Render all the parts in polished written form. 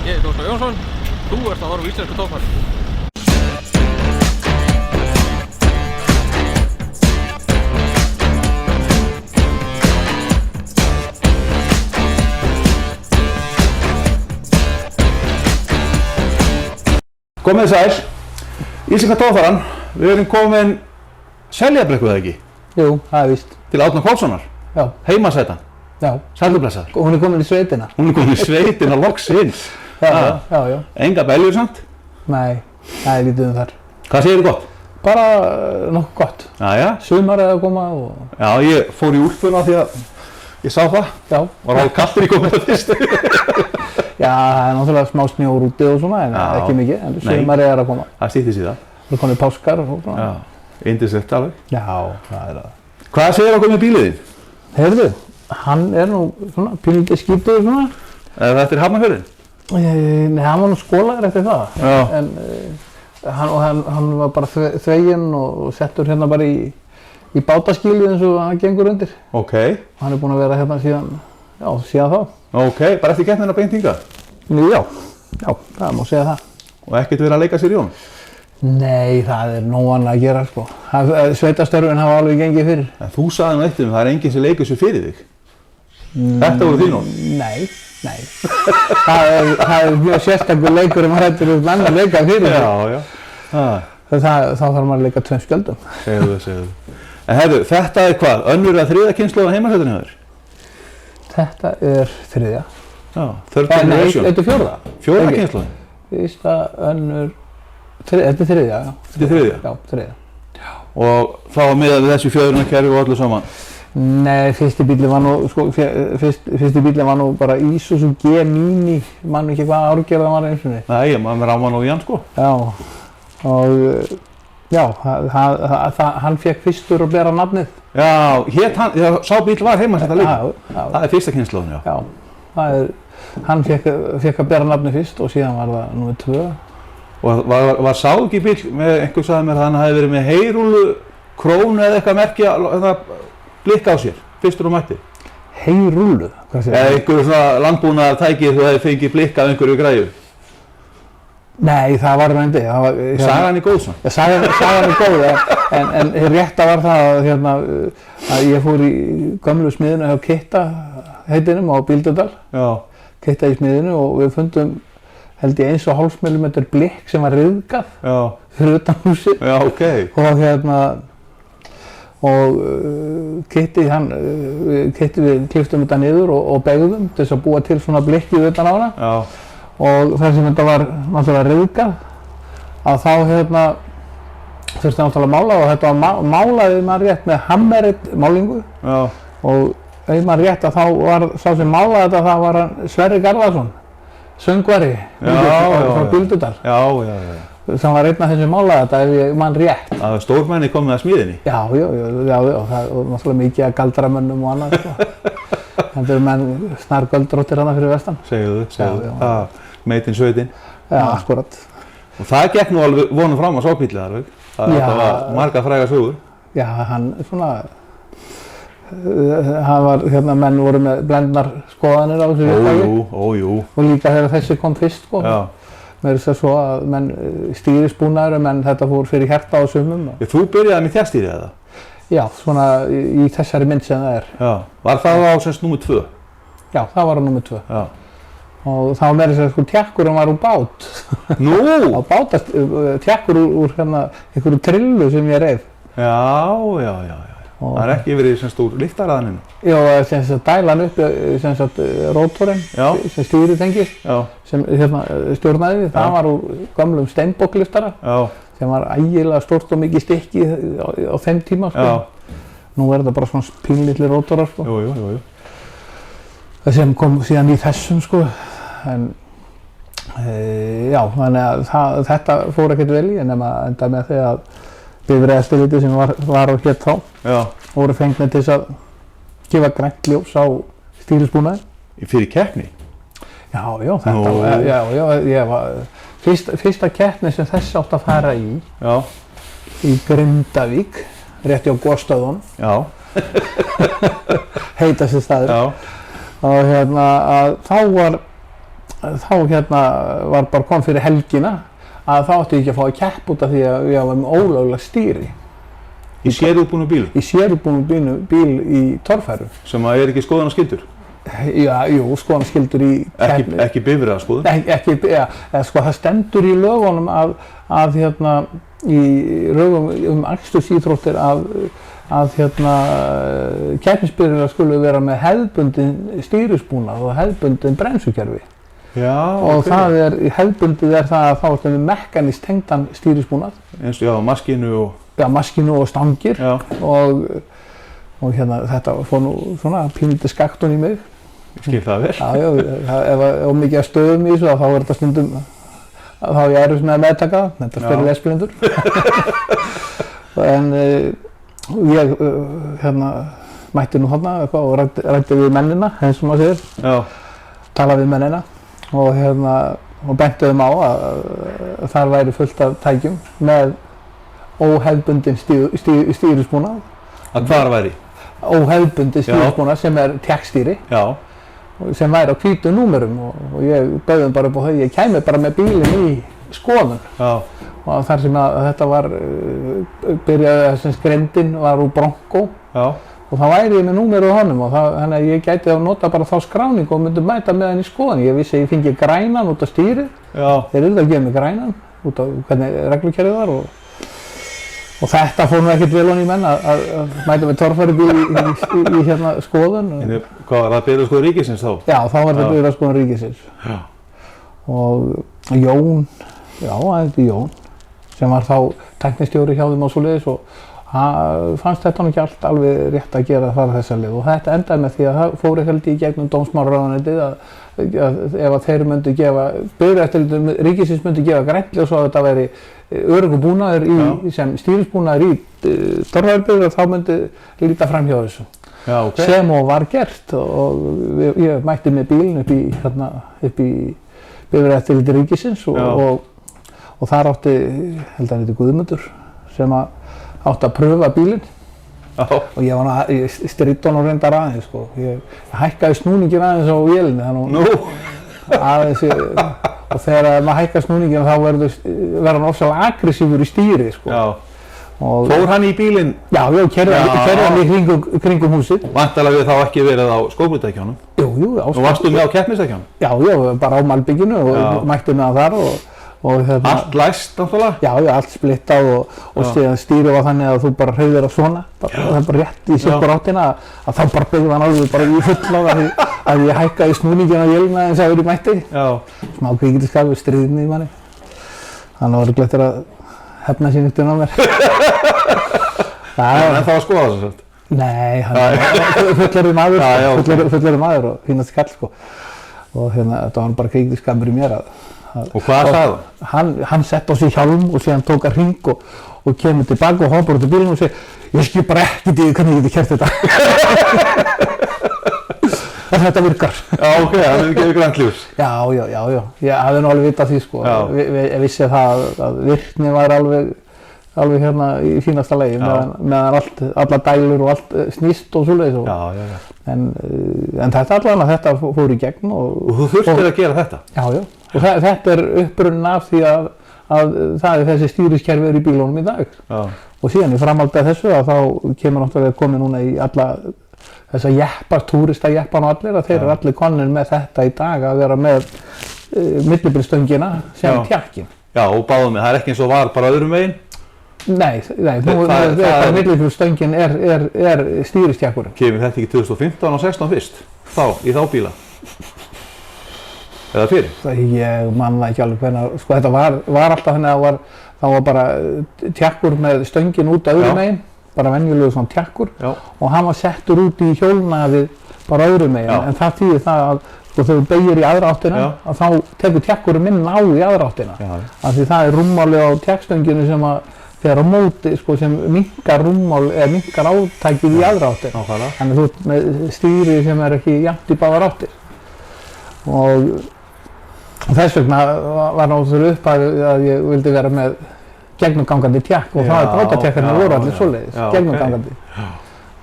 Ég Óskar Jónsson, þú ert að horfa á íslensku toppar. Komið sæl, íslenska toppfaran, við erum komin Seljabrekku eða ekki? Jú, það víst. Til Árna Pálssonar, Já. Heimasætan, Já. sælblessaður. Hún komin í sveitina. Hún komin í sveitina loksins. Já. Enga beljur samt? Nei, það lítið þar. Hvað segir þið gott? Bara nokkuð gott. Jæja. Sumar að koma og... Já, ég fór í úlpuna því að ég sá það. Já. Var alveg kallt í komið það fyrst. Já, það náttúrulega smá snjór úti og svona, en ekki mikið. En sumar að koma. Það stýttist í það. Það komið páskar og svona. Já, yndislegt alveg. Já, það það. Hvað segir okkur með bílið þinn? Heyrðu, hann nú svona pínlítið skítuður svona. Þetta Hafnarfjörðinn? Nei, hann var nú skólaður eftir það. Já. En hann var bara þveginn og settur hérna bara í bátaskílu eins og hann gengur undir. Ok. Hann búinn að vera hérna síðan þá. Ok, bara eftir keppnina beint hingað? Já, það má segja það. Og ekkert verið að leika sér í honum? Nei, það nóg annað að gera sko. Sveitastörfin hafa alveg gengið fyrir. En þú sagði nú eitt það er enginn sem leikur sér fyrir þig. Þetta voru þín orð? Nei. Það er mjög sérstakur leikur maður hættur menn að leika fyrir þig. Já. Þá þarf maður að leika tveim skjöldum. Segðu. En hefðu, þetta er hvað? Önnur eða þriðja kynslóð á heimasætinu hjá þér? Þetta er þriðja. Já, third generation. Nei, þetta er fjórða. Fjórða kynslóðin? Fyrsta, önnur, þetta er þriðja, já. Þetta er þriðja? Já, þriðja. Og þá var miðað við þessu fjöðrunarkerfi og öllu saman? Nei, fyrsti bíllinn var nú bara Isuzu G-Mini, mann ekki hvað árgerð það var eins og niður. Nei, maður ráma nú í hann sko. Já, og já, hann fekk fyrstur að bera nafnið. Já, sá bíll var heimasætta líka. Já. Það er fyrsta kynslóðin, já. Já, hann fekk að bera nafnið fyrst og síðan var það númer 2. Og var sá ekki bíll með, einhver sagði mér að hann hafi verið með heyrúlu, krónu eða eitthvað merkja, blikka á sér, fyrstur og mætti. Heyrúlu? Hvað segir það? Eða einhverju svona landbúnaðartæki þú hefði fengið blikka af einhverju græju. Nei, það var reyndi. Sagan er góð svona. Já, sagan er góð, en rétta var það að ég fór í gömlu smiðinu hjá Kitta heitinum á Bíldudal. Já. Kitta í smiðinu og við fundum held ég 1,5 mm blikk sem var ryðgað fyrir utan húsið. Já, ok. Og Kitti við klipptum þetta niður og beygðum til þess að búa til svona blikkið utan á hana. Já. Og þar sem þetta var náttúrulega ryðgað að þá þurfti náttúrulega að mála og þetta var málaði maður rétt með Hammerit málingu. Já. Og ef maður rétt að þá var sá sem málaði þetta það var Sverrir Garðarsson. Söngvari frá Bíldudal. Já. Sem var einn af þeim sem málaði þetta ef ég mann rétt. Það var stórmenni komið að smíðinni? Já, það var náttúrulega mikið að galdramönnum og annað sko. Þetta eru menn snargöldróttir hana fyrir vestan. Segðu. Meitinn sveitin. Já, akkurat. Og það gekk nú alveg vonum fram á sápílið alveg. Það var marga fræga sögur. Já, hann svona menn voru með blendnar skoðanir á þessu viðtæki. Jú. Og líka þegar þessi kom fyrst sko. Já. Með þess að svo að menn stýrisbúnaður menn þetta fór fyrir hjarta á sumum. Þú byrjaði með þjárstýrið eða? Já, svona í þessari mynd sem það er. Já. Var það á semst númer 2? Já, það var á númer 2. Já. Og þá var meira þess að sko tjakkurinn var úr bát. Nú? Á bátast, tjakkur úr einhverju trillu sem ég reif. Já. Það er ekki verið semst úr lyftaraðaninu? Já, semst að dæla hann upp, semst að rótorinn sem stýrið tengist, sem stjórnaði við, það var úr gömlum steinbokklyftara sem var ægilega stórt og mikið stykki á þeim tíma sko. Nú er þetta bara svona pínlitli rótorar sko. Jú. Það sem kom síðan í þessum sko, en já, þannig að þetta fór ekkert vel í nema enda með því að bifreiðaeftirlitið sem var á hér þá voru fengnir til þess að gefa grænt ljós á stýrisbúnaði. Fyrir keppni? Já, þetta var fyrsta keppni sem þess átt að fara í Grindavík, rétt hjá Góðstöðun. Já. Heitasti staður. Já. Og að þá var þá hérna var bara kom fyrir helgina að þá ætti ég ekki að fá að keppa út af því að ég var með ólöglega stýri. Í sérútbúnu bíl? Í sérútbúnu bíl í torfæru. Sem að er ekki skoðanaskyldur? Já, jú, skoðanaskyldur í keppni. Ekki bifreiðaskoðun? Ekki, sko það stendur í lögunum að hérna í lögum akstursíþróttir að hérna keppnisbifreiðar skulu vera með hefðbundin stýrisbúnað og hefðbundin bremsukerfi. Já, og það hefðbundið það að þá ertu með mekkanist tengdan stýrisbúnað. Eins og já, maskínu og... Já, maskínu og stangir og hérna þetta fór nú svona pínlítið skaktun í mig. Skil það vel. Já, ef mikið að stöðum í þessu þá er þetta stundum þá ég erfist með að meðtaka það, þetta fyrir lesblindur. En ég hérna mætti nú þarna eitthvað og ræddi við mennina, eins og maður segir. Já. Talaði við mennina og hérna og bentuðum á að þar væri fullt af tækjum með óhefðbundin stýrisbúnað. Að hvar væri? Óhefðbundin stýrisbúnað sem tékkstýri. Já. Sem væri á hvítum númerum og ég bauð bara upp á það, ég kæmi bara með bílinn í skoðun. Já. Og þar sem að þetta var, byrjaði þessum grindin var úr Bronco. Já. Og þá væri ég með númerið á honum og þannig að ég gæti að nota bara þá skráningu og myndi mæta með hann í skoðun. Ég vissi að ég fengi grænan út af stýrið. Já. Þeir eru að gefa mig grænan út af hvernig reglukerfið var og þetta fór nú ekkert vel honni í menn að mæta með torfærubíl í hérna skoðun. Hvað var það bifreiðaskoðun ríkisins þá? Já, þá var þetta bifreiðaskoðun ríkisins. Já. Og Jón, Jón, sem var þá tæknistjóri hjá þeim og svoleiðis og fannst þetta nú ekki alveg rétt að gera þar þessa leið og þetta endaði með því að það fór held í gegnum dómsmálaráðuneytið að ef að þeir myndu gefa, bifreiðaeftirlitið ríkisins myndu gefa grænli og svo að þetta væri öruggur búnaður sem stýrisbúnaður í torfærubifreið þá myndi líta fram hjá þessu. Já, okay. Sem og var gert og ég mætti með bílinn upp í bifreiðaeftirlitið ríkisins og þar átti, held að hann heiti Guðmundur, sem átti að pröfa bílinn og ég var í stritton og reyndar aðeins sko. Ég hækkaði snúningin aðeins á vélinni aðeins og þegar maður hækkar snúningin þá verður hann ofsalega aggressífur í stýri sko. Já. Fór hann í bílinn? Já, keyrði hann í kringum húsið. Væntanlega við þá ekki verið á skóflutækjunum? Jú, á skóflutækjunum. Og varstu með á keppnistækjunum? Já, bara á malbygginu og mætti með þar allt læst náttúrulega? Já, allt splittað og síðan stýrið var þannig að þú bara hreyfðir á svona það er bara rétt í sérkur áttina að þá bara byggði hann alveg bara í fulla að ég hækkaði snúningin á vélina eins og það verið mætti smá kvikindisskap við stríðinni í manni þannig að það var glettir að hefna sín eftir á mér En það var skoðað þess að Nei, hann fullari maður og fínast kall sko og hérna þetta var bara kvikindisskapur í mér Og hvað sagði hann? Hann sett á sig hjálm og síðan tók að hring og kemur tilbaka og hoppar út af bílnum og segir ég skil bara ekkert í því hvernig ég geti kert þetta. En þetta virkar. Já, ok, það hefði gefið grænt ljós. Já, ég hafði nú alveg vitað því sko. Ég vissi það að virkni var alveg hérna í fínasta lagi meðan allar dælur og allt snýst og svoleiðis. En þetta allavega þetta fór í gegn og þú þurftir að gera þetta? Já. Og þetta er upprunnin af því að það er þessi stýriskerfi í bílunum í dag. Já. Og síðan í framhaldi af þessu að þá kemur náttúrulega komið núna í alla þessa jeppar, túristajeppan og allir að þeir eru allir konir með þetta í dag að vera með millibilstöngina sem tjakkin. Já, og báðum með, það er ekki eins og var bara öðrum veginn? Nei, millibilstöngin er stýristjakkurinn. Kemur þetta ekki 2015 og 16 fyrst? Í þá bíla? Eða fyrir? Ég man það ekki alveg hvernig, sko þetta var alltaf þannig að það var bara tjakkur með stöngin út öðrum meginn, bara venjulegu svona tjakkur og hann var settur út í hjólnaðið bara öðrum meginn en það þýðir það að sko þegar þú beygir í aðra áttina að þá tekur tjakkurinn minn á í aðra áttina af því það er rúmmálið á tjakkstönginu sem að þegar á móti sko sem minnkar rúmmál eða minnkar átækið í aðra áttina þannig þú ert með stýri sem er ekki jafnt í báðar áttir og þess vegna var náttúrulega upp að ég vildi vera með gegnumgangandi tjakk og það bátatjakkarnir voru allir svoleiðis, gegnumgangandi.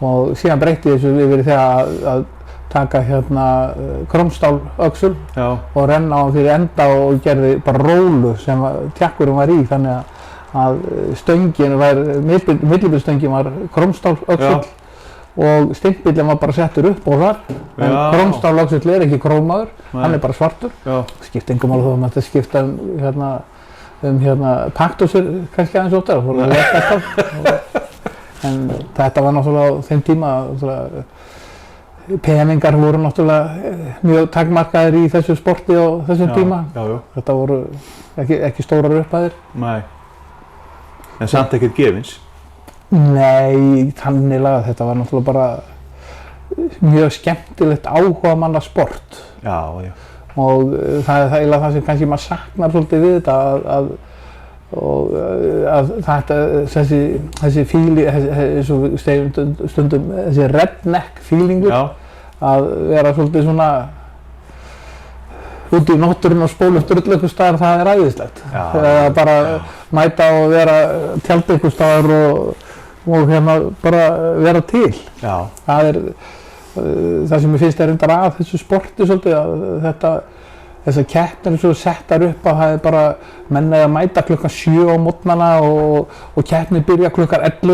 Og síðan breytti þessu yfir þegar að taka hérna krómstál öxul og renna á hann fyrir enda og gerði bara rólu sem tjakkurinn var í, þannig að stöngin var, millibilstöngin var krómstál öxul og stimpillin var bara settur upp og þar, en krómstál öxull ekki krómaður, hann bara svartur. Skipti engum máli þó að maður skipta paktusir kannski aðeins óttar, fór að leta alltaf. En þetta var náttúrulega á þeim tíma, peningar voru náttúrulega mjög takmarkaðir í þessu sporti á þessum tíma. Þetta voru ekki stórar upphæðir. Nei. En samt ekkert gefins? Nei, þannig lagað. Þetta var náttúrulega bara mjög skemmtilegt áhugamanna sport. Já. Og það er eiginlega það sem kannski maður saknar svolítið við þetta, að þessi fíli, eins og stundum þessi redneck feelingur, að vera svolítið svona út í náttúrunni og spóla upp drull einhvers staðar, það er æðislegt. Eða bara mæta og vera tjálta einhvers staðar og hérna bara vera til. Það er það sem ég finnst reyndar að þessu sporti svolítið, að þessar keppnir svo settar upp að það er bara menn að mæta klukkan 7 á morgnana og keppnir byrja klukkan 11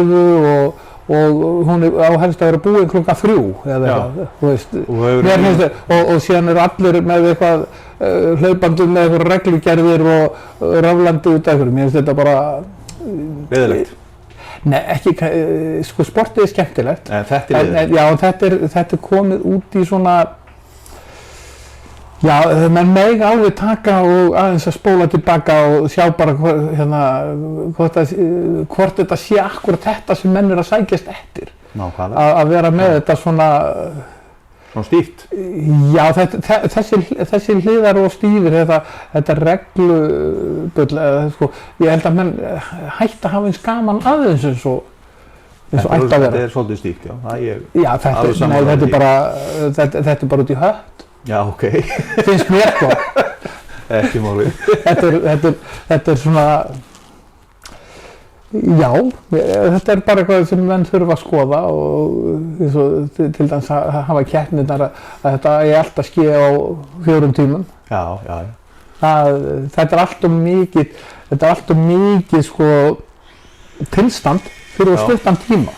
og hún á helst að vera búin klukkan 3 eða eitthvað, þú veist. Og síðan eru allir með eitthvað hlaupandi með eitthvað reglugerðir og raflandi út af eitthvað. Mér finnst þetta bara leiðilegt. Nei, ekki, sko sportið er skemmtilegt. Þetta er leiðilegt. Já, þetta er komið út í svona, já, menn mega alveg taka og aðeins að spóla tilbaka og sjá bara hvort þetta sé akkurat þetta sem menn að sækjast eftir. Nákvæmlega. Að vera með þetta svona stíft. Já, þessi hliðar og stífir, þetta reglubull, sko, ég held að menn hætti að hafa eins gaman aðeins eins og ætti að vera. Þetta er svolítið stíft, já. Já, þetta er bara út í hött. Já, ok. Finnst mér sko. Ekki málið. Þetta er svona, já, þetta er bara eitthvað sem menn þurfa að skoða og til dæmis að hafa keppnirnar að þetta er alltaf ske á 4 tímum. Já. Þetta er alltaf mikið sko tilstand fyrir stuttan tíma.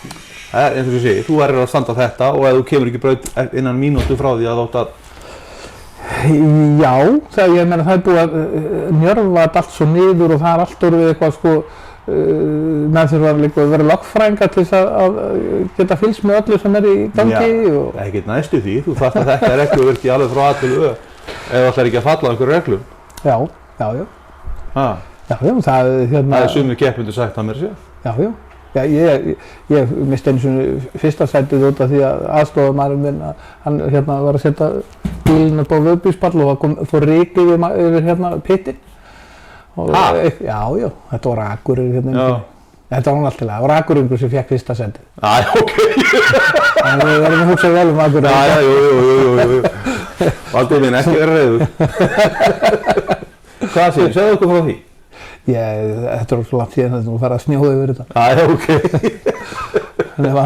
Það er eins og ég segi, þú verður að standa þetta og ef þú kemur ekki braut innan mínútu frá því að láta. Já, ég meina það er búið að njörfa allt svo niður og það er allt orðið eitthvað sko, menn þurfa að vera lögfræðingar til þess að geta fylgst með öllu sem er í gangi. Já, ekkert næstu því, þú þarft að þetta regluverki alveg frá A til Ö ef það ætlar ekki að falla á einhverju reglum. Já. Það er sumir keppendur sagt að mér sé. Já, ég misti einu svona fyrsta sætið út af því að aðstoðarmaðurinn minn, hann var að setja bílinn upp á vöðbíspall og það fór ryk yfir pittinn. Já, þetta var Akureyri þetta var hún allt til að, það var Akureyri sem fekk fyrsta sætið. Ok. En við verðum að hugsa vel Akureyri. Jú. Valdur minn, ekki vera reiður. Hvað segir, segðu okkur frá því? Þetta var svo langt síðan þetta var að snjóða yfir þetta. Ok. Þannig að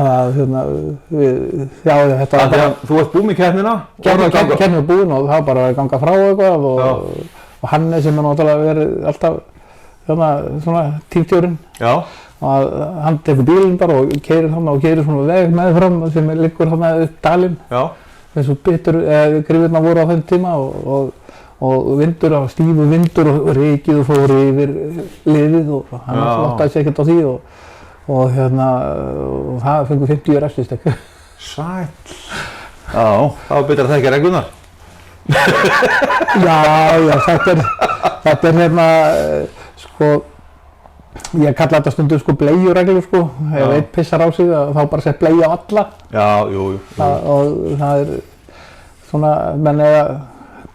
þetta var bara. Þú varst búinn með keppnina? Keppnin var búinn og það var bara að ganga frá eitthvað og Hannes sem náttúrulega verið alltaf svona tímstjórinn. Og hann tekur bílinn bara og keyrir svona veg meðfram sem liggur upp dalinn. Eins og grifirnar voru á þeim tíma og vindur, stífur vindur og rykið og fór yfir liðið og hann flottaði sig ekkert á því og það fengur 50 refsistek. Sæll. Já, það var betra að þekka reglunar. Já, þetta er sko, ég kalla þetta stundum sko bleiureglur sko, ef einn pissar á sig þá bara sett bleið á alla. Já, jú. Og það er svona, menn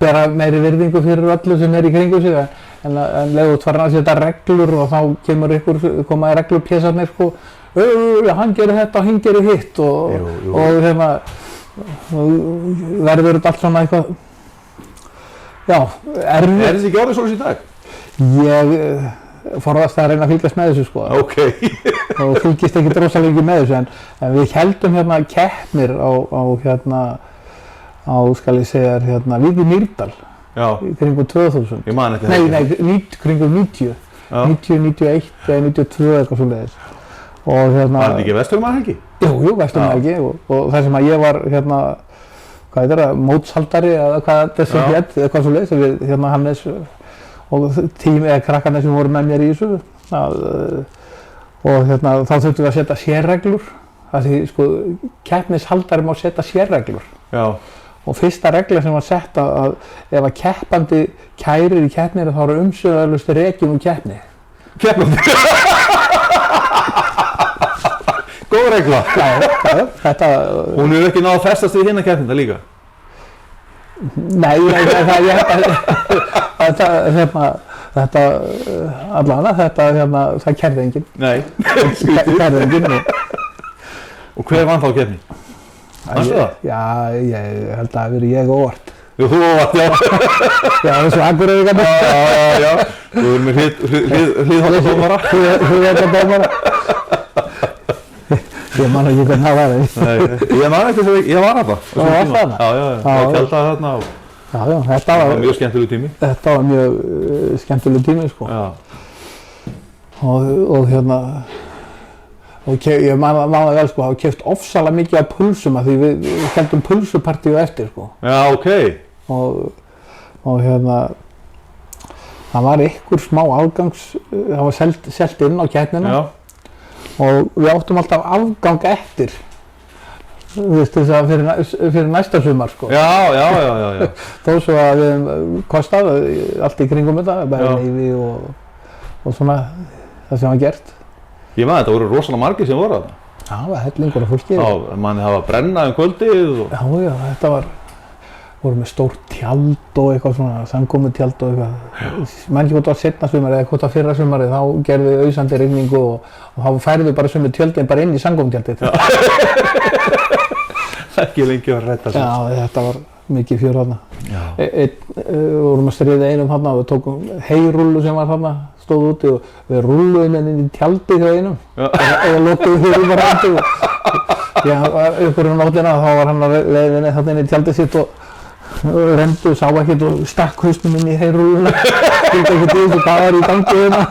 bera meiri virðingu fyrir öllu sem er í kringu sig en leiðu út farin að setja reglur og þá koma reglupésarnir sko, hann gerir þetta og hinn gerir hitt og verður þetta allt svona eitthvað, já, erfitt. Er þetta ekki orðið svona í dag? Ég forðast að reyna að fylgjast með þessu sko. Ok. Og fylgist ekki rosalega mikið með þessu en við héldum keppnir á á, skal ég segja hérna, Víði Mýrdal. Já. Kringum 2000. Ég man ekki það. Nei, kringum 90. 90, 91 eða 92 eitthvað svoleiðis. Og hérna... Var þetta ekki Vesturmannahelgi? Jú, Vesturmannahelgi og það sem að ég var hérna, hvað heitir það, mótshaldari eða hvað þessi hét, eða hvað svoleiðis, við hérna Hannes og tími eða krakkarnir sem voru með mér í þessu. Og hérna, þá þurftum við að setja sérreglur. Því sko, keppnishaldari má setja sérreglur. Já. Og fyrsta regla sem var sett að ef að keppandi kærir í keppnir þá eru umsvifalaust rekin úr keppni. Keppandi? Góð regla. Já, þetta... Hún hefur ekki náð að festast við hinna keppninda líka? Nei, það ég þetta allavega það kærði enginn. Nei, skrítið. Kærði enginn. Og hver vann þá keppni? Manstu það? Já, ég held að það verið ég og Óvart. Jú, þú og Óvart, já. Já, þessu Akureyringarnir. Já. Þú verður með hliðhaldadómara. Hliðhaldadómara. Ég man ekki hvernig það var. Nei, ég man ekki þegar ég var þarna. Það var þarna? Já. Ég tjaldaði þarna og... Já, þetta var mjög skemmtileg tími. Þetta var mjög skemmtileg tími, sko. Já. Og hérna... Og ég man það vel, sko, hafa keypt ofsalega mikið af pulsum af því við kendum pulsupartíu eftir, sko. Já, ok. Og hérna, það var einhver smá afgangs, það var selt inn á keppnina. Já. Og við áttum alltaf afgang eftir, þú veist, þess að fyrir næsta sumar, sko. Já. Þó svo að við kostað allt í kringum þetta, bæði neyfi og svona það sem var gert. Ég maður, þetta voru rosalega margir sem voru þarna. Já, það var hellingur af fólki. Já, manni hafa að brenna kvöldið og... Já, þetta voru með stórt tjald og eitthvað svona, samkomutjald og eitthvað. Man ekki hvort það var seinna sumarið eða hvort það fyrra sumarið, þá gerði við ausandi rigningu og þá færðu bara sumir tjöldin bara inn í samkomutjaldið. Ekki lengi að rætta sér. Já, þetta var mikið fjör þarna. Við vorum að stríða einum þarna og við tókum heyrúllu sem var þarna, stóð úti og við rúlluðum henni inn í tjaldið hjá einum og lokuðum hurðum bara hætti og uppur nóttina þá var hann að leiðinni þarna inn í tjaldið sitt og rendu, sá ekkert og stakk hausnum inn í heyrúlluna skildi ekkert í þessu hvað var í gangi hérna.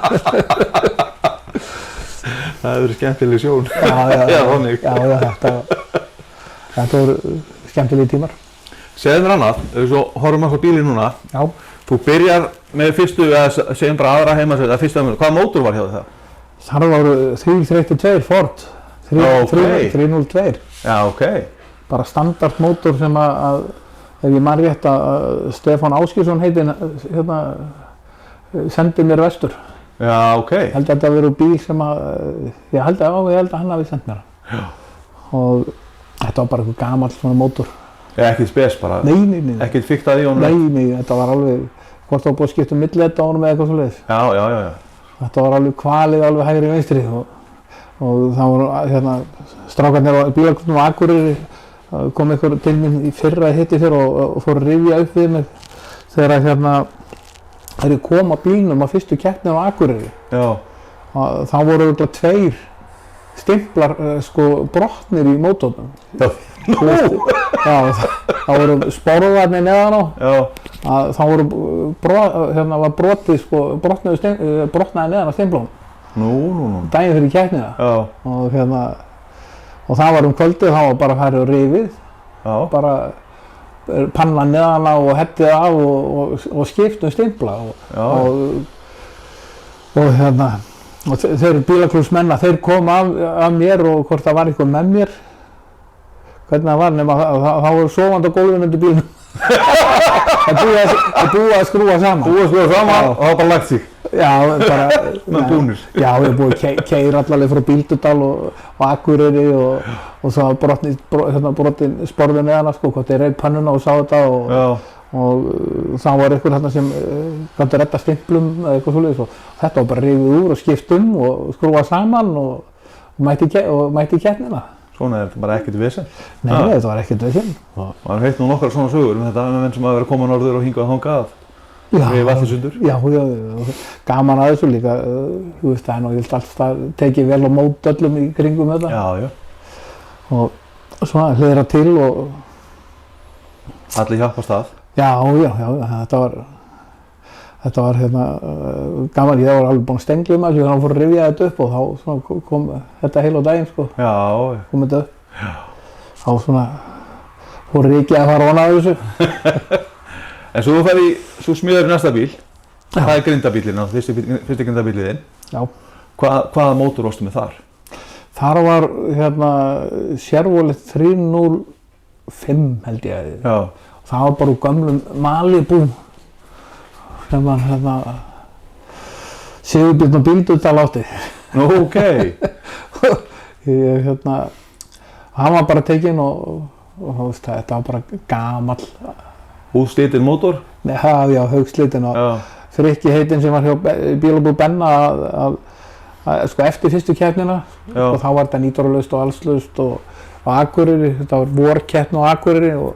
Það hefur verið skemmtileg sjón. Þetta voru skemmtilegi tímar. Segðu mér annað, svo horfum við á bílinn núna. Já. Þú byrjar með fyrstu, eða segjum bara aðra heimasveit, hvaða mótor var hjá þig það? Það voru 332 Ford, 302. Já, ok. Bara standard mótor sem að ef ég man rétt að Stefán Áskilsson heitinn hérna sendi mér vestur. Já, ok. Ég held að þetta verið bíl sem að, ég held að hann hafi sendt mér. Já. Og þetta var bara eitthvað gamall svona mótor. Ekkert spes bara? Nei. Ekkert fikt að í honum? Nei, þetta var alveg, hvort það var búið að skipta milliletta á honum eða eitthvað svoleiðis. Já. Þetta var alveg kvalið alveg hægri vinstri og það voru hérna strákarnir á bílaklúbbnum á Akureyri kom einhver til mín í fyrra hitti fyrr og fór að rifja upp við mig þegar hérna þegar ég kom á bílnum á fyrstu keppni á Akureyri. Já. Þá voru örugglega 2 stimplar sko brotnir í mótornum. Já. Já, það voru sporðarnir neðan á. Já. Þá voru var brotið sko, brotnaði neðan á stimplunum. Nú. Daginn fyrir keppnina. Já. Og það var kvöldið, það var bara farið og rifið. Já. Bara panna neðan á og hettið af og skipt stimpla. Og þeir bílaklúbbsmenn, þeir kom af mér og hvort það var eitthvað með mér. Hvernig það var nema það voru sofandi á gólfinu undir bílnum. Það búið að skrúa saman. Og það var bara lagt sig. Já, bara... Með búnir. Já, við erum búið að keyra allavega frá Bíldudal og Akureyri og svo brotin sporðið neðan sko, hvort þeir reif pannuna og sá þetta og þá var einhver hérna sem gæti að redda stimplum eða eitthvað svoleiðis og þetta var bara rifið úr og skipt og skrúa saman og mætti í keppnina. Svona þetta bara ekkert vesen? Nei, þetta var ekkert vesen. Maður heitt nú nokkrar svona sögur þetta með menn sem hafa verið að koma norður og hingað og þangað að rifa allir sundur. Já, gaman að þessu líka, þú veist það er náttúrulega alltaf tekið vel á mót öllum í kringum þetta. Já. Og svona hliðra til og Allir hjálpast að. Já, þetta var gaman, ég var alveg búinn að stengla þessu þannig að hann fór að rifja þetta upp og þá kom þetta heil á daginn sko. Já. Kom þetta upp. Já. Þá fór Ríkið að fara ofan á þessu. En svo þú smíðar í næsta bíl, það er grindabílinn, fyrsti grindabílið þinn. Já. Hvaða mótor varstu með þar? Þar var Chevrolet 305 held ég. Já. Það var bara úr gömlum Malibu sem var Sigurbjörn og Bíldudal átti. Nú, ok. Hann var bara tekinn og þetta var bara gamall. Útslitinn mótor? Já, haugslitinn og Frikki heitinn sem var hjá Bílabúð Benna sko eftir fyrstu keppnina og þá var þetta nýtralaust og allslaust og Akureyri, þetta var vorkeppni á Akureyri og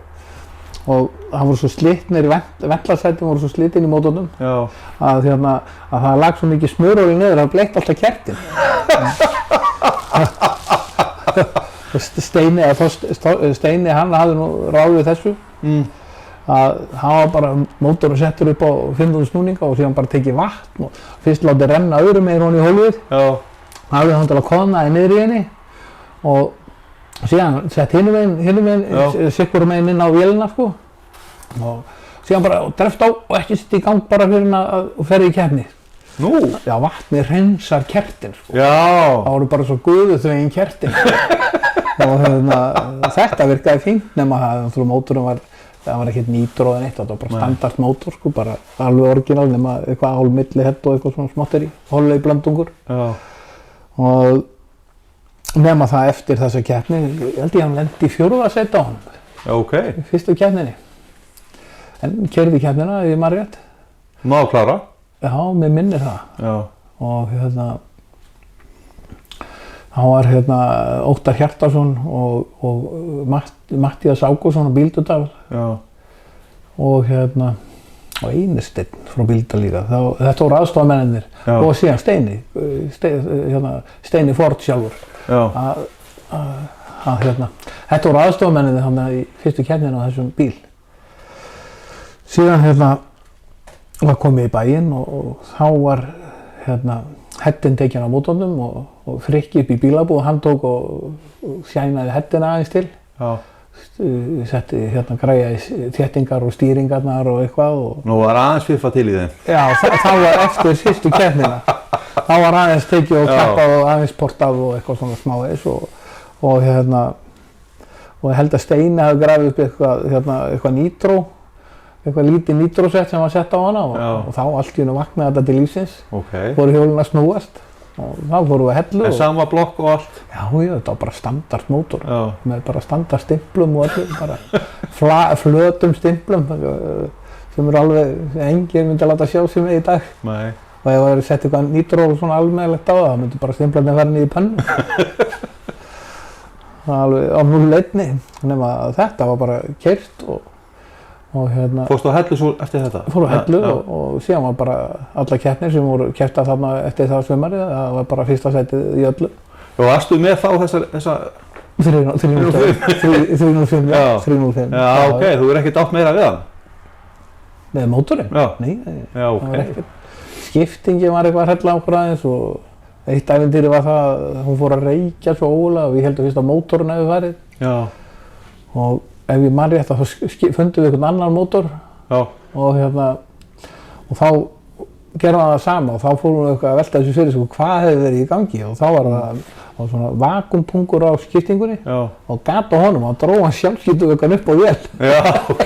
það voru svo slitnir, ventlasætin voru svo slitinn í mótornum að það lag svo mikið smurolíu niður að það bleikt alltaf kertin. Steini hann hafði nú ráð við þessu að hann var bara mótorinn settur upp á 500 snúninga og síðan bara tekið vatn og fyrst látið renna öðrum meginn honni í hólfið. Hafði hann til að koðnaði niður í henni og síðan sett hinum meginn, sikkurum meginn inn á vélina sko og síðan bara dreft á og ekki sitt í gang bara fyrir hann að ferja í keppni. Nú? Já, vatnið hreinsar kertin sko. Já. Það voru bara svo guðuþvegin kertin og þetta virkaði fínt nema að mótorinn var ekkert nýtró eða neitt, þetta var bara standard mótor sko, bara alveg orginal nema eitthvað hálf milli hett og eitthvað svona smátteri, hollegi blöndungur. Já. Og nema það eftir þessa keppni, ég held ég hann lendi í 4. sæti á honum. Já, ok. Í fyrstu keppninni. En keyrði keppnina, ef ég man rétt. Má klára? Já, mér minnir það. Já. Og hann var Óttar Hjartarson og Matthías Ágústsson á Bíldudal. Já. Og Einisteinn frá Bíldudal líka. Þetta voru aðstofamennirnir. Og síðan Steini Ford sjálfur. Já. Þetta voru aðstofamennirnir hann í fyrstu keppninu á þessum bíl. Síðan var komið í bæinn og þá var heddinn tekinn á mótornum og Frikki upp í bílabúð og hann tók og sjænaði heddina aðeins til. Já. Setti græjaði þéttingar og stýringarnar og eitthvað og... Nú var aðeins fiffa til í þeim. Já, það var eftir fyrstu keppnina. Þá var aðeins tekið og klappað og aðeins portað og eitthvað svona smávegis og ég held að Steini hafði grafið upp eitthvað nýtró, eitthvað lítið nýtrósett sem var sett á hana og þá allt í einu vaknaði þetta til lífsins. Fóru hjólin að snúast og þá fórum við að hellu. En sama blokk og allt? Já, þetta var bara standard mótor með bara standard stimplum og öllu, bara flötum stimplum sem eru alveg, enginn myndi að láta sjá sig með í dag. Nei. Og ef það verið sett eitthvað nýtró svona almennilegt á það, þá myndi bara stimplarnir fara niður í pönnu. Alveg á 0-1, nema að þetta var bara keyrt og Fórstu á hellu svo eftir þetta? Fór á hellu og síðan var bara alla keppnir sem voru kepptar þarna eftir það sumarið, það var bara fyrsta sætið í öllu. Og varstu með þá þessa... 305, já. 305. Já, ok, þú er ekkert átt meira við hann? Með mótorinn? Já. Nei, já, ok. Skiptingin var eitthvað hella okkur aðeins og eitt ævintýri var það að hún fór að reykja svo ólega og við heldum fyrst að mótorinn hefði farið. Já. Og ef ég man rétt þá fundum við einhvern annan mótor og þá gerðum við það sama og þá fórum við eitthvað að velta þessu fyrir sko, hvað hefði verið í gangi og þá var það svona vakuumpungur á skiptingunni og gat á honum og dróð hann sjálfskiptuvökan upp á vél. Já, ok.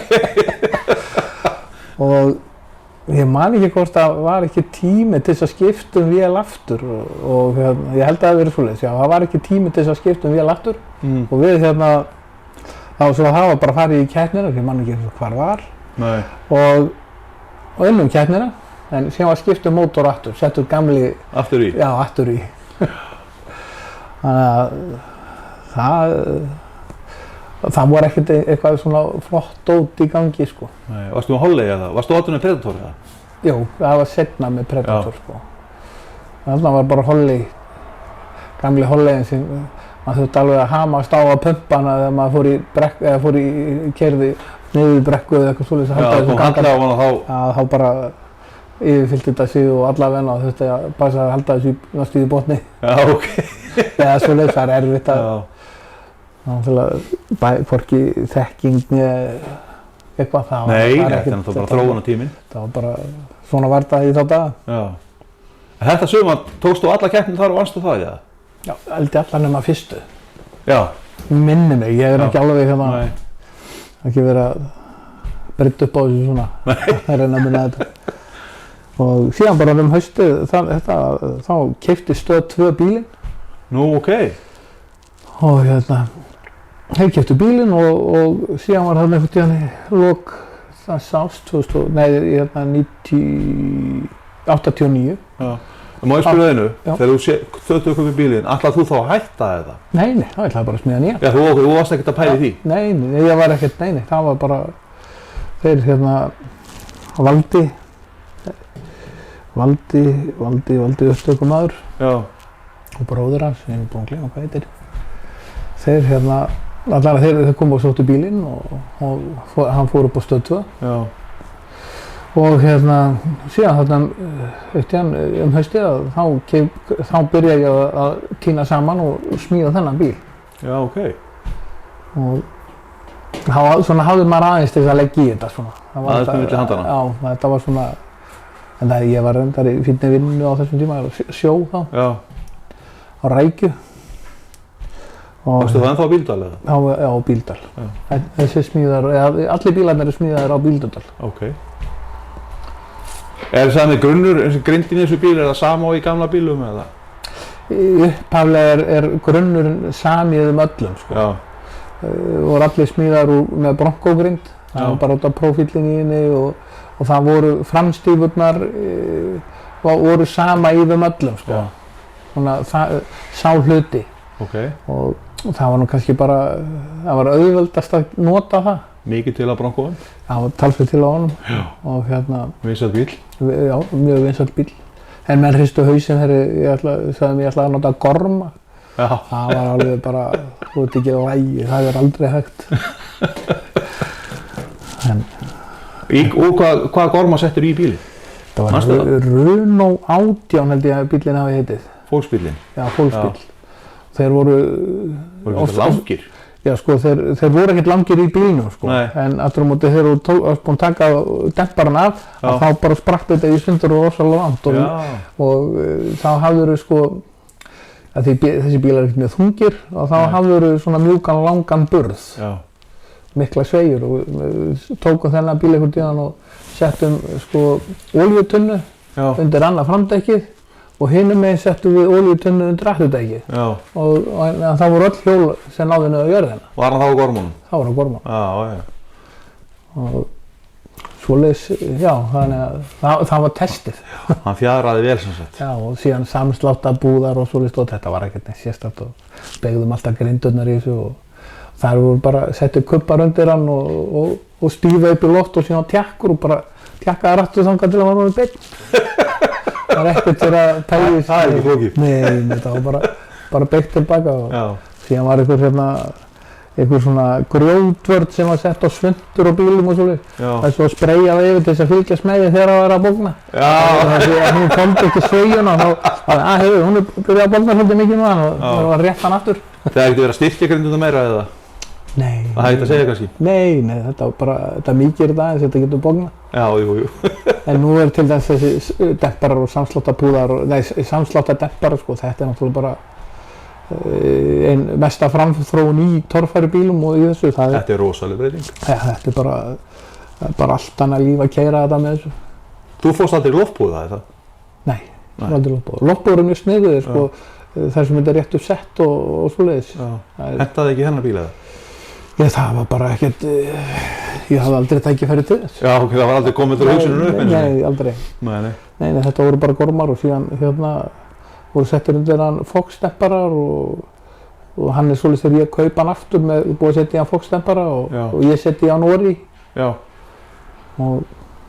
Og ég man ekki hvort það var ekki tími til þess að skipta vél aftur og ég held að það hafi verið svoleiðis, já það var ekki tími til þess að skipta vél aftur og við það var bara farið í keppnina, ég man ekki hvar var. Nei. Og unnum keppnina, en síðan var skipt mótor aftur, settur gamli... Aftur í? Já, aftur í. Þannig að það voru ekkert eitthvað svona flott dót í gangi, sko. Nei, varstu með Holley eða? Varstu áttu með Predator eða? Jú, það var seinna með Predator, sko. Þannig var bara Holley, gamli Holleyin sem maður þurfti alveg að hamast á að pumpana þegar maður keyrði niður brekku eða eitthvað svolítið að halda þessu ganga. Já, kom handlega á hana þá. Þá bara yfirfyllt þetta sig og allavegna og þurfti að passa að halda þessu næstu í botni. Já, ok. Eða svolítið, það erfitt að náttúrulega hvorki þekking eitthvað það. Nei, þetta er náttúrulega bara þróunartíminn. Það var bara svona var þetta í þá daga. Já. Þetta sumar, tókst þú alla keppnir þar og vannstu það, já? Já, held ég allar nema fyrstu. Já. Minni mig, ég er ekki alveg hérna, ekki verið að breyta upp á þessu svona. Nei. Það er reyna að minna þetta. Og síðan bara haustið, þá keypti Stöð 2 bílinn. Nú, ok. Og þeir keyptu bílinn og síðan var þarna einhvern tíðan í lok þess árs, 89. Já. Má ég spyrja einu, þegar þú stöðtu upp í bílinn, ætlaði þú þá að hætta eða? Nei, þá ætlaði bara að smíða nýja. Já, þú varst ekkert að pæla í því? Nei, ég var ekkert, það var bara, þeir Valdi upptökumaður og bróðir hans, ég er búinn að gleyma hvað heitir. Þeir komu og sóttu bílinn og hann fór upp á Stöð 2. Já. Og síðan haustið þá byrjaði ég að tína saman og smíða þennan bíl. Já, ok. Og þá hafði maður aðeins til að leggja í þetta svona. Aðeins með milli handana? Já, þetta var svona, en ég var reyndar í fínni vinnu á þessum tíma, sjó þá. Já. Á Rækju. Varstu það ennþá á Bíldal eða? Já, á Bíldal. Þessi allir bílarnir eru smíðaðir á Bíldudal. Ok. Er það með grunnur, eins og grindin í þessu bíl, er það sama og í gamla bílum eða? Upphaflega er grunnurinn sami öllum, sko. Já. Voru allir smíðaðir með bronkógrind. Það var bara út af prófílinn í henni og það voru framstífurnar voru sama í öllum, sko. Svona sá hluti. Ok. Og það var nú kannski bara, það var auðveldast að nota það. Mikið til að bronkóum? Það var talsveit til á honum. Já. Og vinsæll bíl? Já, mjög vinsæll bíl. En menn hristu hausinn þegar ég ætlaði að nota gorma. Já. Það var alveg bara, þú veit ekki lægi, það er aldrei hægt. Og hvaða gorma settur í bílinn? Það var Renault 18 held ég að bílinn hafi heitið. Fólksbílinn? Já, fólksbíl. Þeir voru ekki langir? Já, sko, þeir voru ekkert langir í bílnum, sko. Nei. En aftur á móti þegar þú búinn að taka demparan af, þá bara sprakk þetta í sundur og rosalega langt. Og þá hafður þau, sko, þessi bílar er ekkert mjög þungir, og þá hafður þau svona mjúkan langan burð. Já. Mikla sveigur og við tókum þennan bíl einhvern tíðan og settum, sko, olíutunnu undir annað framdekkið. Og hinum meginn settum við olíutunnu undir afturdekkið. Já. Og það voru öll hjól sem náðu niður á jörðina. Var hann þá á gormunum? Það var á gormunum. Já. Og svoleiðis, já, þannig að það var testið. Hann fjadraði vel sem sagt. Já, og síðan samsláttabúðar og svoleiðis og þetta var ekkert neitt sérstakt og beygðum alltaf grindurnar í þessu og þar voru bara settið kubbar undir hann og stífa upp í loft og síðan á tjakkur og bara tjakkaði rattu þangað til að hann var með beinn. Það var ekkert fyrir að pæla í þessu. Það er ekki flókið. Nei, þetta var bara beitt tilbaka og síðan var einhver svona grjótvörn sem var sett á svuntur og bílum og svolítið. Það er svo að spreyjaði yfir til þess að fylgjast með því þegar það var að bogna. Þannig að hún komdi ekki sveiguna og þá, hún er byrjað að bogna svolítið mikið með hann og það var rétt hann aftur. Það er ekkert verið að styrkja grinduna meira eða? Nei. Það hægt að segja kannski? Nei, þetta mýkir þetta aðeins, þetta getur bogna. Já, jú. En nú er til dæmis þessi demparar og samsláttapúðar, samsláttademparar, sko, þetta er náttúrulega bara ein mesta framþróun í torfærubílum og í þessu. Þetta er rosaleg breyting. Þetta er bara allt annað líf að keyra þetta með þessu. Þú fórst aldrei í loftbúða, er það? Nei, aldrei loftbúða. Loftbúðar er mjög sniðuðir, sko, þar sem þetta er rétt uppsett og svoleiðis. Hentaði ekki hennar bíl eða? Það var bara ekkert, ég hafði aldrei tækifæri til þess. Já, ok, það var aldrei komið til hausunum upp eins og? Nei, aldrei. Nei, þetta voru bara gormar og síðan voru settir undir hann Fox-demparar og hann er svolítið þegar ég kaupa hann aftur með búið að setja í hann Fox-dempara og ég setja í hann Ori. Já.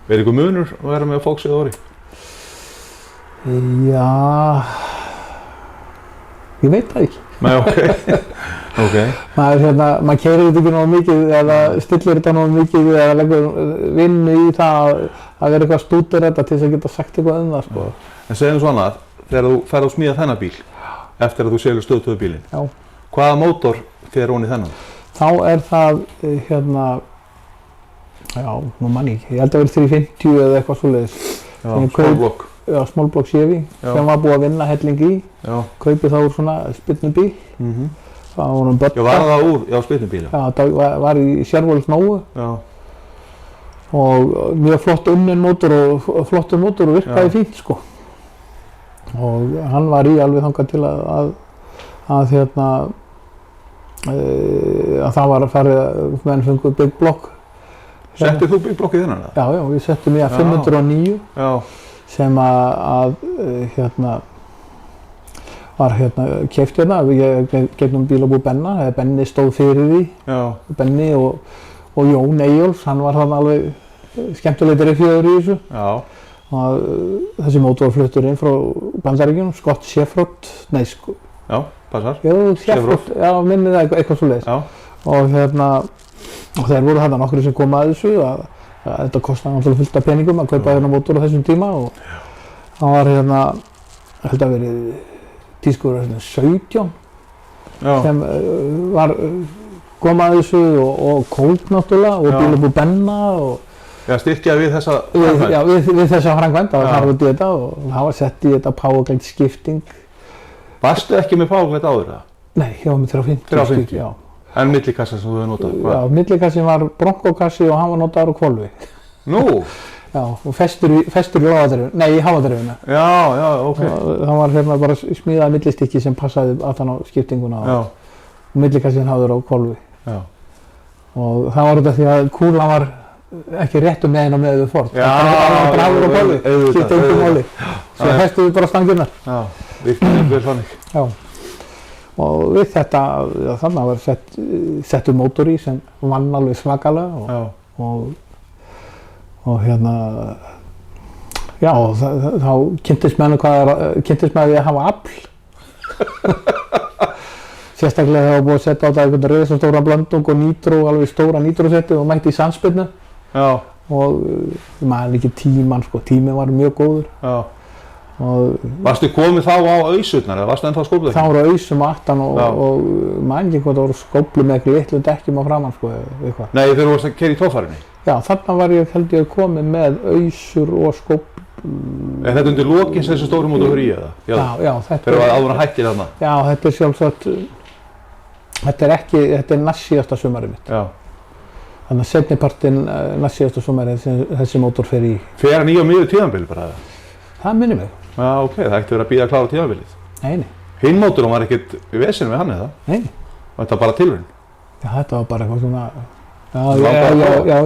Er ykkur munur að vera með Fox eða Ori? Já, ég veit það ekki. Nei, ok. maður keyrir þetta ekki nógu mikið eða stillir þetta nógu mikið eða leggur vinnu í það að vera eitthvað stútur þetta til þess að geta sagt eitthvað það sko. En segjum svona, þegar þú ferð að smíða þennan bíl eftir að þú selur stöðtöðubílinn, hvaða mótor fer ofan í þennan? Þá það nú manni ekki, ég held að vera 350 eða eitthvað svoleiðis. Smallblock. Já, smallblock Chevy sem var búið að vinna helling í, kaupið þá úr svona spyrnubíl. Það voru Já, var það úr, spyrnubíl? Já, það var í Sherwold Nóu og mjög flott unnin mótor og flottur mótor og virkaði fínt sko. Og hann var í alveg þangað til að það var að farið menn fengu Big Block. Settir þú Big Block í þennan? Já, við settum í að 509 sem var keypt gegnum bílabúð Benna, Benni stóð fyrir því, Benni og Jón Eyjóls, hann var þarna alveg skemmtilegir í þessu. Og þessi mótor var fluttur inn frá Bandaríkjunum, Scott Sheffrott, passar. Sheffrott, minnið það eitthvað svoleiðis. Og þeir voru þarna nokkru sem kom að þessu að þetta kostaði náttúrulega fullt af peningum að kaupa þennan mótor á þessum tíma og það var held að verið tískur 17 sem kom að þessu og Colt náttúrulega og bílabúð Benna og styrkja við þessa framkvæmd? Já, við þessa framkvæmd, það var út í þetta og það var sett í þetta powerglide skipting. Varstu ekki með powerglide áður það? Nei, ég var með 350, já. En millikassin sem þú hefði notað? Já, millikassin var bronkokassi og hann var notaður á hvolfi. Nú? Já, og festur í lágadrifinu, nei, í hafadrifinu. Já, ok. Það var bara smíðað millistykki sem passaði aftan á skiptinguna og millikassin hafður á hvolfi. Já. Og það var út af því að kúlan var ekki réttum meginn á meðu Ford. Já, það var dragur á hvolfi, skipti engum máli. Svo festuðu við bara stangirnar. Já, virkilega vel þannig. Já. Og við þetta, þarna var settur mótor í sem vann alveg svakalega og þá kynntist maður við að hafa afl. Sérstaklega þegar það var búið að setja á þetta einhvern risastóran blandung og nýtró, alveg stóra nýtrósetti og mætti í sandspyrnu. Og ég man ekki tíman sko, tíminn var mjög góður. Varstu komið þá á ausurnar eða varstu ennþá skópluð ekki? Það voru ausum aftan og maður ekki hvað það voru skóplu með eitthvað litlu dekkjum á framann sko eitthvað. Nei, þegar þú varst að keyra í tófarinni? Já, þarna var ég held ég komið með ausur og skóplu. Er þetta undir lokins þessu stóru mótor í eða? Já, þetta er áður að hættir þarna? Já, þetta er sjálfsagt, þetta er næst síðasta sumarið mitt. Já. Þannig að seinnipartinn næst síðasta sumarið þessi mótor fer í. Fer hann í á miðju tímabili bara? Það minnir mig. Já, ok, það ætti verið að bíða að klára tímabilið. Nei. Hinn mótorinn var ekkert í vesinu með hann eða? Nei. Var þetta bara tilraun? Já, þetta var bara eitthvað svona,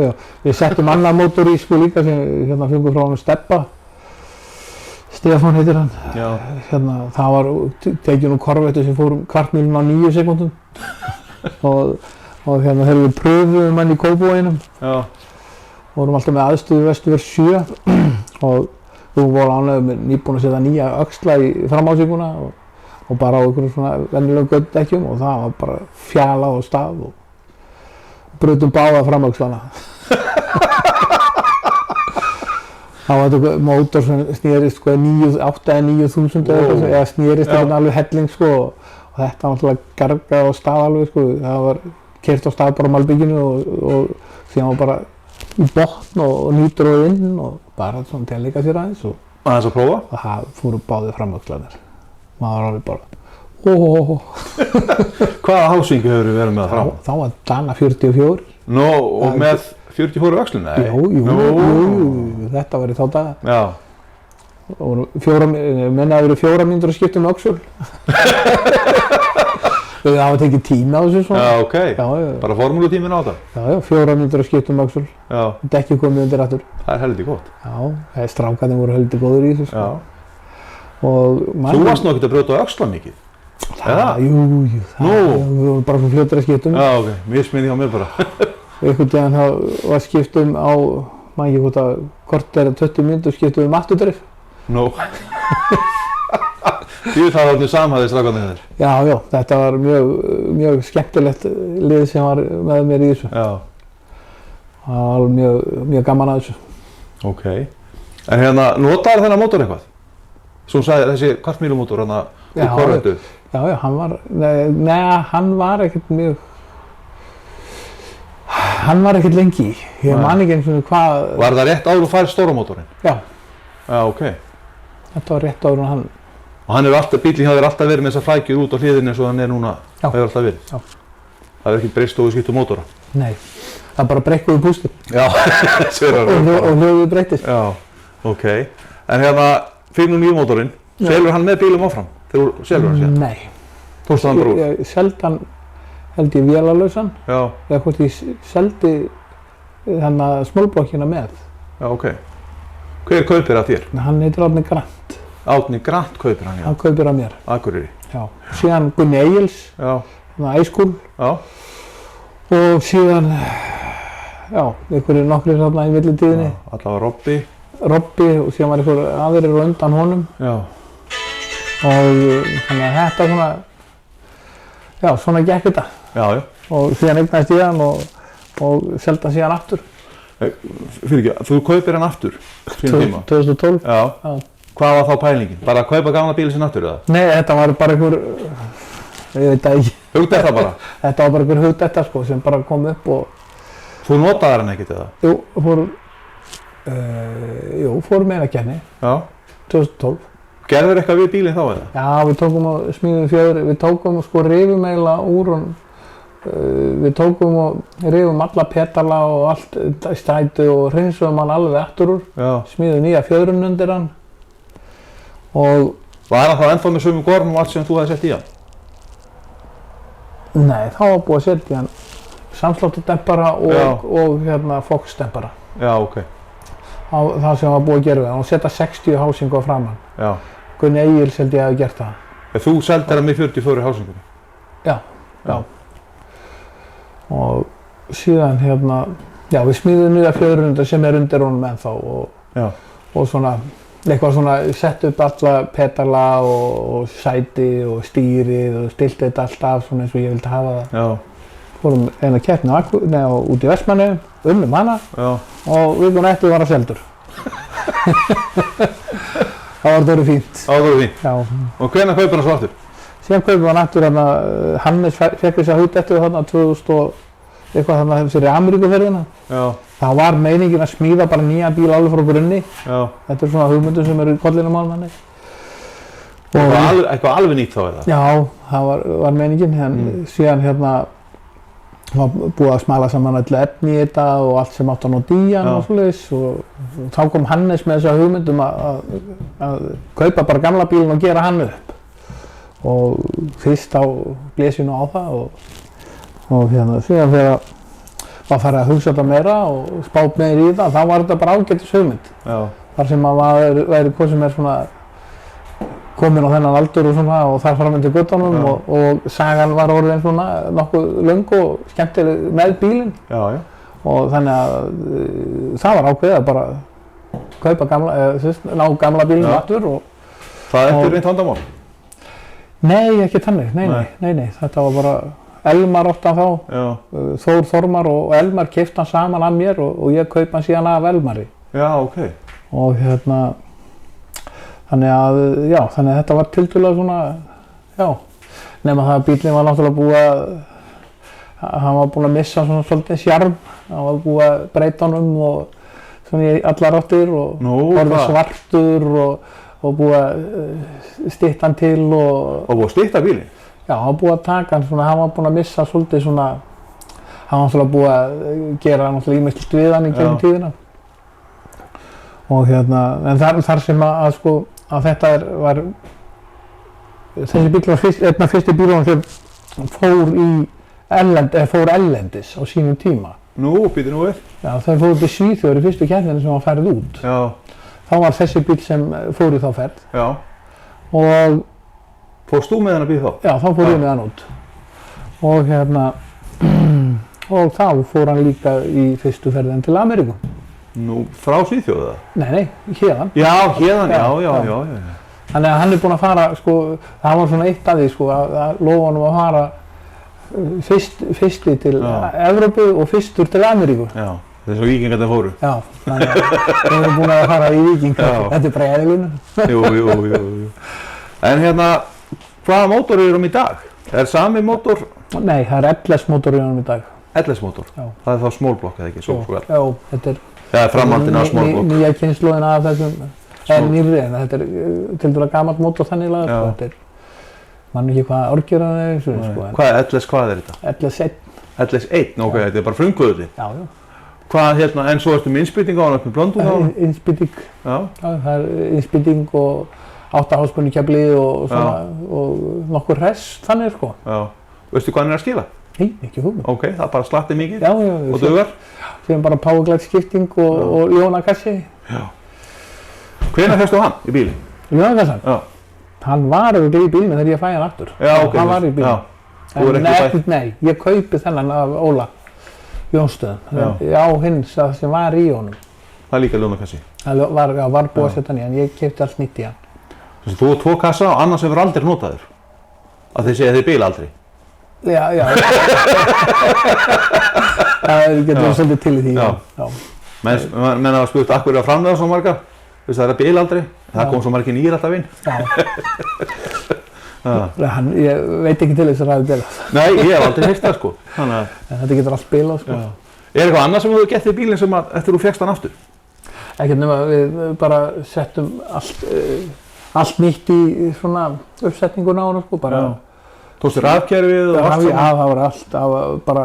já. Við settum annar mótor í sko líka sem fengum frá hann Stebba. Stefán heitir hann. Já. Það var tekinn úr Corvette sem fór kvartmílinn á 9 sekúndum. og þegar við pröfuðum hann í Kópavoginum. Já. Vorum alltaf með aðstöðu Vesturverð 7 og við vorum ánægðir með nýbúin að setja nýja öxla í framásíkuna og bara á einhverjum svona venjulegum gödddekkjum og það var bara fjalað á stað og brutum báða framöxlana. Það var þetta mótor sem snerist sko 8 eða 9.000 eða snerist eitthvað alveg helling sko og þetta var náttúrulega gargað á stað alveg sko. Það var keyrt á stað bara á malbygginu og síðan var bara í botn og nýtur og inn og bara svona til að leika sér aðeins og aðeins að prófa? Og það fóru báðir framöxlanir. Maður var alveg bara Hvaða hásvingu hefur þið verið með fram? Þá var Dana 44. Nó, og með 44 öxluna? Jú, þetta var í þá daga. Já. Menni að það eru 4 mínútur að skipta um öxul. Það hafa tekið tíma á þessu svona. Já, ok. Bara formúlutíminn á þetta? Já, 4 mínútur að skipta um öxul. Já. Dekki komið undir aftur. Það er heldur gott. Já, strákarnir voru heldur góður í þessu sko. Já. Þú varst nú ekkert að brjóta öxla mikið? Jú, við vorum bara svona fljótar að skipta um. Já, ok, misminni á mér bara. Einhvern veginn það var skipt um á, maður ekki hvort er 20 mínútur skiptum um afturdrif. Nó. Ég það var allir samhæðið strákarnir þér. Já, þetta var mjög skemmtilegt lið sem var með mér í þessu. Já. Það var mjög gaman að þessu. Ok. En hérna, notaðir þennan mótor eitthvað? Svo sagði þessi kvartmýlumótor hérna úr Corvettu. Já, hann var ekkert lengi í. Ég man ekki eins og hvað... Var það rétt áður og færið stóra mótorinn? Já. Já, ok. Þetta var rétt áður og hann... Og hann bíllinn hefur alltaf verið með þessar flækjur út á hliðinni eins og hann núna. Já. Það hefur alltaf verið. Já. Það hefur ekki breyst og við skiptum mótora. Nei. Það bara breykkuðu pústin. Já. og hljóðuðu breytist. Já, ok. En hérna, fyrir nú nýju mótorinn, selur hann með bílum áfram? Þegar þú selur hann síðan? Nei. Tókstu hann bara úr? Ég seldi hann, held ég vélalausan. Já. Eða hvort ég seldi þannig smólblokkina með. Já, ok. Hver kaupir það þér? Hann heitir Árni Grant. Árni Grant kaupir hann, já. Hann kaupir að mér. Akureyri. Já. Síðan Gunni Egils. Já. Þannig að Æskúl. Já. Og síðan, einhverjir nokkrir þarna í millitíðinni. Já, allavega Robby og síðan var einhver aðrir á undan honum. Já. Og þannig að þetta svona, svona gekk þetta. Já. Og síðan eignaðist ég hann og seldi hann síðan aftur. Fyrir ekki, þú kaupir hann aftur? 2012. Já. Hvað var þá pælingin? Bara að kaupa gamla bílinn sinn aftur eða? Nei, þetta var bara einhver, ég veit það ekki. Hugdetta bara? Þetta var bara einhver hugdetta sko sem bara kom upp og... Þú notaðir hann ekkert eða? Jú, fór meina kenni. Já. 2012. Gerður eitthvað við bílinn þá eða? Já, við tókum og smíðum fjöður, við tókum sko rifum eiginlega úr hann. Við tókum og rifum alla petala og allt stætu og hreinsuðum hann alveg aftur úr. Já. Smíðum nýja fjöðrun undir hann. Og... Var hann þá ennþá með sömu gorm og allt sem þú hefði sett í hann? Nei, þá var búið að setja í hann samsláttudempara og hérna Fox-dempara. Já, ok. Það sem var búið að gera við hann og setja 60 hásingu á framann. Já. Gunni Egils held ég að hafa gert það. Þú seldir hann með 44 hásingunni? Já. Já. Og síðan hérna, við smíðum nýja fjöðrunundar sem undir honum ennþá og svona eitthvað svona, sett upp alla petala og sæti og stýrið og stilti þetta allt af svona eins og ég vildi hafa það. Já. Fórum eina keppni út í Vestmannaeyjum, unnum hana og vikunni eftir var það seldur. Það var þetta fínt. Það var fínt? Já. Og hvenær kaupir hann svo aftur? Síðan kaupir hann aftur hérna, Hannes fekk þess að hugdettu þarna 2000 og eitthvað þarna þessari Ameríkuferðina. Já. Það var meiningin að smíða bara nýja bíl alveg frá grunni. Já. Þetta svona hugmyndur sem eru í kollinum á manni. Eitthvað alveg nýtt þá eða? Já, það var meiningin. Síðan hérna var búið að smala saman öllu efni í þetta og allt sem átt að nota í hann og svoleiðis. Og þá kom Hannes með þessa hugmyndum að kaupa bara gamla bílinn og gera hann upp. Og fyrst þá blés ég nú á það og hérna síðan þegar var farið að hugsa þetta meira og spátt meira í það, þá var þetta bara ágætis hugmynd. Já. Þar sem að maður væri hvað sem svona kominn á þennan aldur og svona og þar fram undir göttunum og sagan var orðin svona nokkuð löng og skemmtileg með bílinn. Já, já. Og þannig að það var ákveðið að bara kaupa ná gamla bílinn aftur og... Það er ekki reynt vandamál? Nei, ekki þannig, nei, þetta var bara... Elmar átti hann þá, Þór Þormar og Elmar keypti hann saman af mér og ég kaup hann síðan af Elmari. Já, ok. Og hérna, þannig að þetta var tiltölulega svona, nema það að bílinn var náttúrulega búið hann var búinn að missa svona svolítið sjarm, hann var búið að breyta honum og svona í allar áttir og orðið svartur og búið að stytta hann til og... Og búið að stytta bílinn? Já, hann var búið að taka hann svona, hann var búinn að missa svolítið svona, hann var náttúrulega búið að gera náttúrulega ýmislegt við hann í gegnum tíðina. Og hérna, en þar sem að þetta var, þessi bíl var einn af fyrstu bílunum sem fór ellendis á sínum tíma. Nú, býtu nú við? Já, það fór til Svíþjóðar í fyrstu keppninni sem var ferð út. Já. Þá var þessi bíl sem fór í þá ferð. Já. Og fórst þú með hann að bíða þá? Já, þá fór ég með hann út. Og hérna, og þá fór hann líka í fyrstu ferðin til Ameríku. Nú, frá Svíþjóð eða? Nei, héðan. Já, héðan, já. Þannig að hann búinn að fara, sko, það var svona eitt af því, sko, að lofa honum að fara fyrsti til Evrópu og fyrstur til Ameríku. Já, þess að víkingarnir fóru. Já, þannig að við erum búin að fara í víkingar. Þetta bara eðlunum. Jú. En hérna, hvaða mótor í dag? Sami mótor? Nei, það LS mótor í honum í dag. LS mótor? Já. Það þá small block eða ekki? Já, þetta framhaldin af small block. Nýja kynslóðin af þessum, nýrri, en þetta til dæmis gamalt mótor þannig laga, sko, þetta mann ekki hvað orgjörðan sko. LS hvað þetta? LS1. LS1, ok, þetta bara frumkvöðli? Já. Hvað en svo ertu með innspýting á hann upp með blöndu á hann? Innspýting, já, það innspýting og 8 hálspunni og svona, og nokkur hress þannig, sko. Já, veistu hvað hann að skila? Nei, ekki hugmynd. Ok, það bara slatti mikið? Já, og dugar? Síðan bara powerglide skipting og ljónakassi. Já. Hvenær fyrstu hann í bílinn? Ljónakassan? Já. Hann var örugglega í bílnum þegar ég fæ hann aftur. Já, ok. Hann var í bílnum. Nei, ég kaupi þennan af Óla Jónstöðum. Já, hins sem var í honum. Það líka ljónakassi? Það var búið að setja hann í, en ég keypti allt nýtt í hann. Þú og 2 kassa og annars hefur aldrei notaður? Að þið segja þið bíl aldrei? Já. Það getur svolítið til í því. Já. Menn hafa spurt, akkur að framleiða svo marga? Það bíl aldrei? Það kom svo margir nýr alltaf inn. Ég veit ekki til þess að ræði bílað. Nei, ég hef aldrei heyrt það, sko. En þetta getur allt bílað, sko. Eitthvað annað sem þú gett í bílinn sem eftir þú fékkst hann aftur? Ekkert nema við bara settum allt nýtt í svona uppsetningun á hann, sko, bara. Tókstu rafkerfið og allt saman? Já, það var allt, það var bara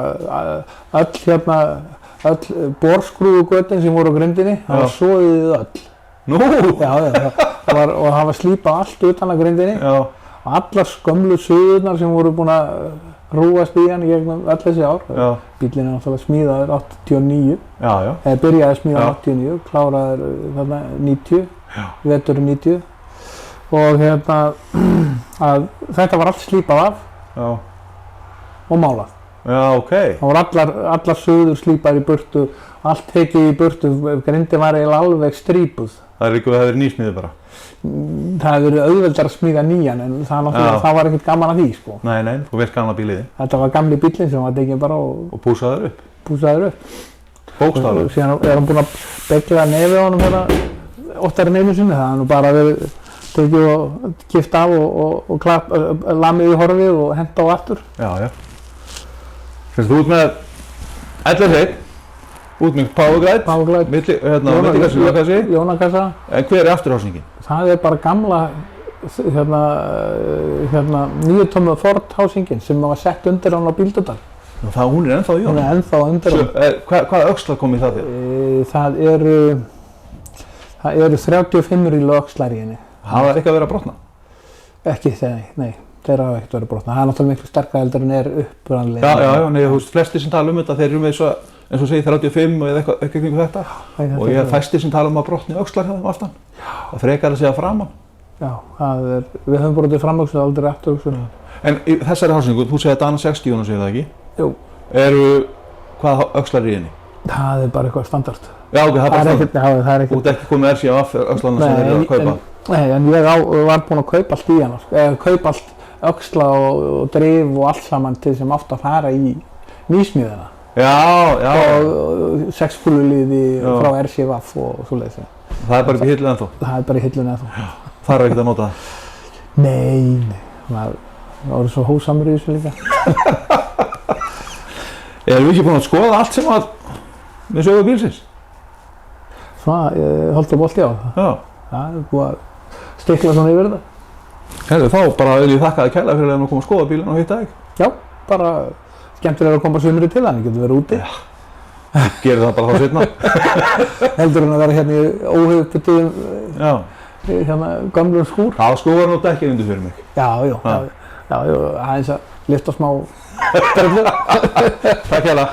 öll borskrúfugötin sem voru á grindinni, það var soðið öll. Nú? Já, og það var slípað allt utan að grindinni. Já. Og allar skömmlu suðurnar sem voru búin að rúast í hann gegnum öll þessi ár. Já. Bíllinn náttúrulega smíðaður 89. Já. Eða byrjaði að smíða 89, kláraður þarna 90, veturinn 90. Og þetta var allt slípað af og málað. Já, ok. Það voru allar suður slípaðar í burtu, allt tekið í burtu, grindin var eiginlega alveg strípuð. Það hefur verið nýsmíðið bara? Það hefur verið auðveldar að smíða nýjan, en það var ekkert gaman að því, sko. Nei, þú veist gamla bíliði. Þetta var gamli bíllinn sem var tekinn bara og púsaður upp? Púsaður upp. Bókstafur? Síðan hann búinn að begla nefið á honum hérna oftar en einu sinni, það hefði bara verið tekið og kipt af og lamið í horfið og hent á aftur. Já. Þú út með LS1, út með powerglide, ljónakassa. En hver afturhásningin? Það bara gamla 9 tómmu Ford hásingin sem var sett undir hann á Bíldudal. Hún ennþá í honum? Hún ennþá undir hann. Hvaða öxlar kom í það þér? Það eru 35 rílu öxlar í henni. Hafa það eitthvað verið að brotna? Ekki, nei. Þeir hafa ekkert verið brotna. Það náttúrulega miklu sterkara heldur en upprunalega. Já, þú veist, flestir sem tala þetta, þeir eru með eins og segir 35 eða eitthvað kring þetta. Og ég hef fæstir sem tala að brotni öxlar hérna aftan. Það frekar að segja framan. Já, við höfum brotið framöxun, aldrei afturöxun. En í þessari hálsningu, þú segir Dana 60, segir það ekki? Jú. Hvaða öxlar í henni? Það bara eitthvað standard. Já, ok, það bara standard. Það ekkert. Þú ert ekki komið RCF öxlarna sem þeir eru að kaupa? Nei, en ég var búinn að kaupa allt í hann, kaupa allt öxla og drif og allt saman til sem átt að fara í nýsmíðina. Já. Og 6-kúluliði frá RCF og svoleiðis. Það bara upp í hillunni ennþá? Það bara í hillunni ennþá. Það ekkert að nota það? Nei. Það voru svo hósamur í þessu líka. Erum við ekki búin að skoða allt sem að með sögu bílsins? Svona, holdt og bolti á það. Já. Það búið að stikla svona yfir þetta. Þá bara vil ég þakka þér kærlega fyrir að koma að skoða bílinn og hitta þig. Já, bara skemmtilega að koma sumri til hann, ég getur verið úti. Já, gerir það bara þá seinna. Heldur hann að vera hérna í óhefðbundum gömlum skúr. Já, skúr nú dekkið undir fyrir mig. Já, aðeins að lyfta smá dröflu. Takk hérlega.